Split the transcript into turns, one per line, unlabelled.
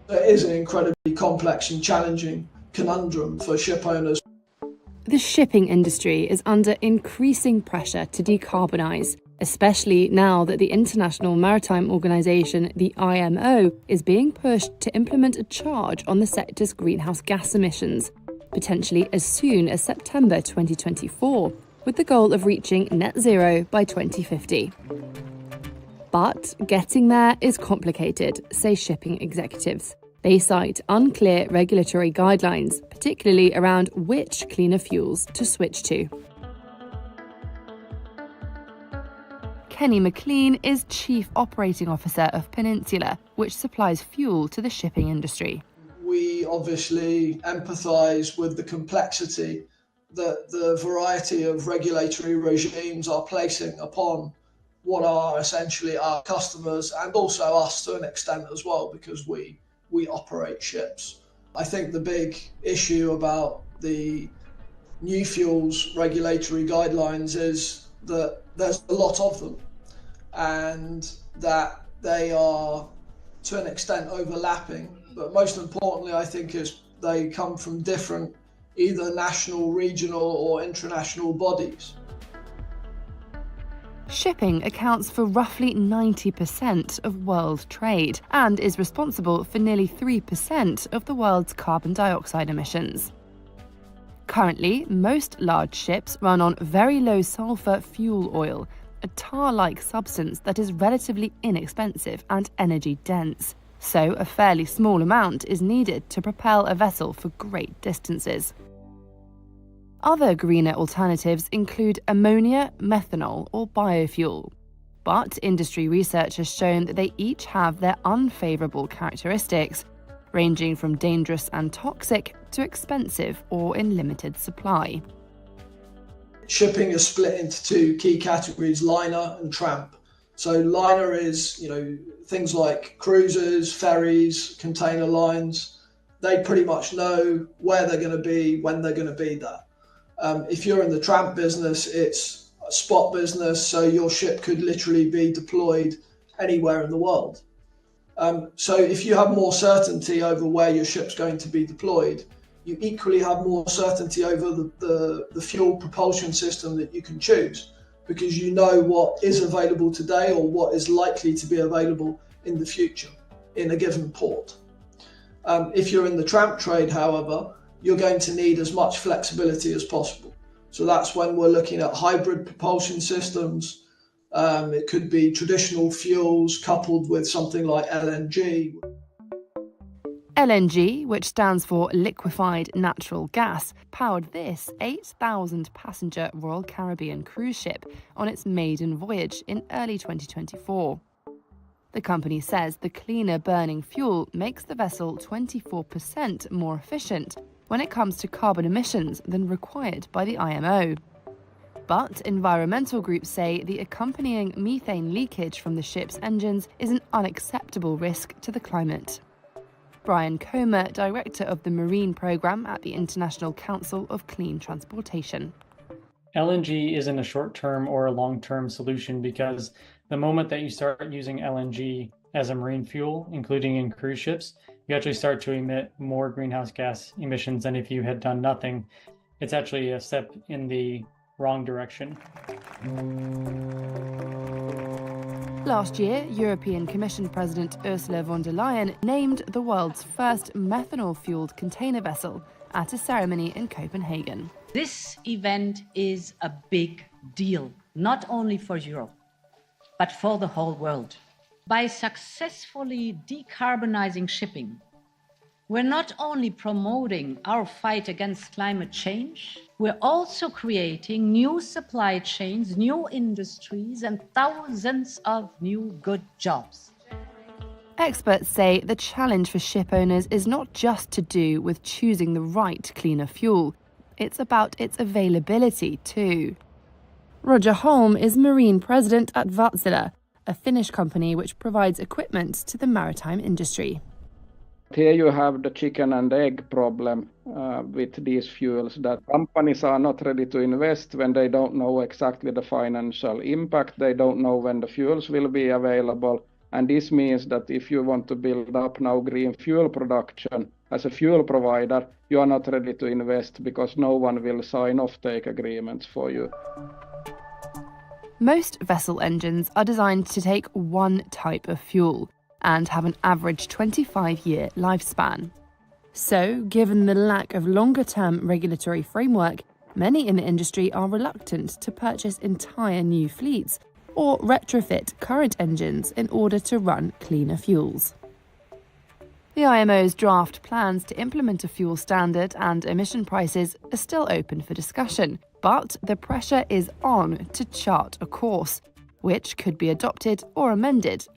It is an incredibly complex and challenging conundrum for ship owners.
The shipping industry is under increasing pressure to decarbonise, especially now that the International Maritime Organization, the IMO, is being pushed to implement a charge on the sector's greenhouse gas emissions, potentially as soon as September 2024, with the goal of reaching net zero by 2050. But getting there is complicated, say shipping executives. They cite unclear regulatory guidelines, particularly around which cleaner fuels to switch to. Kenny McLean is Chief Operating Officer of Peninsula, which supplies fuel to the shipping industry.
We obviously empathise with the complexity that the variety of regulatory regimes are placing upon what are essentially our customers and also us to an extent as well, because we operate ships. I think the big issue about the new fuels regulatory guidelines is that there's a lot of them and that they are to an extent overlapping. But most importantly, I think is they come from different either national, regional or international bodies.
Shipping accounts for roughly 90% of world trade and is responsible for nearly 3% of the world's carbon dioxide emissions. Currently, most large ships run on very low sulfur fuel oil, a tar-like substance that is relatively inexpensive and energy dense. So a fairly small amount is needed to propel a vessel for great distances. Other greener alternatives include ammonia, methanol, or biofuel. But industry research has shown that they each have their unfavourable characteristics, ranging from dangerous and toxic to expensive or in limited supply.
Shipping is split into two key categories, liner and tramp. So liner is, things like cruisers, ferries, container lines. They pretty much know where they're going to be, when they're going to be there. If you're in the tramp business, it's a spot business, so your ship could literally be deployed anywhere in the world. So if you have more certainty over where your ship's going to be deployed, you equally have more certainty over the fuel propulsion system that you can choose, because you know what is available today or what is likely to be available in the future in a given port. If you're in the tramp trade, however, you're going to need as much flexibility as possible. So that's when we're looking at hybrid propulsion systems. It could be traditional fuels coupled with something like LNG.
LNG, which stands for liquefied natural gas, powered this 8,000-passenger Royal Caribbean cruise ship on its maiden voyage in early 2024. The company says the cleaner burning fuel makes the vessel 24% more efficient when it comes to carbon emissions than required by the IMO. But environmental groups say the accompanying methane leakage from the ship's engines is an unacceptable risk to the climate. Brian Comer, director of the Marine Programme at the International Council of Clean Transportation.
LNG isn't a short-term or a long-term solution, because the moment that you start using LNG as a marine fuel, including in cruise ships, you actually start to emit more greenhouse gas emissions than if you had done nothing. It's actually a step in the wrong direction.
Last year, European Commission President Ursula von der Leyen named the world's first methanol-fueled container vessel at a ceremony in Copenhagen.
This event is a big deal, not only for Europe, but for the whole world. By successfully decarbonizing shipping, we're not only promoting our fight against climate change, we're also creating new supply chains, new industries, and thousands of new good jobs.
Experts say the challenge for ship owners is not just to do with choosing the right cleaner fuel. It's about its availability too. Roger Holm is marine president at Wärtsilä, a Finnish company which provides equipment to the maritime industry.
Here you have the chicken and egg problem with these fuels, that companies are not ready to invest when they don't know exactly the financial impact. They don't know when the fuels will be available. And this means that if you want to build up now green fuel production as a fuel provider, you are not ready to invest because no one will sign off-take agreements for you.
Most vessel engines are designed to take one type of fuel and have an average 25-year lifespan. So, given the lack of longer-term regulatory framework, many in the industry are reluctant to purchase entire new fleets or retrofit current engines in order to run cleaner fuels. The IMO's draft plans to implement a fuel standard and emission prices are still open for discussion, but the pressure is on to chart a course, which could be adopted or amended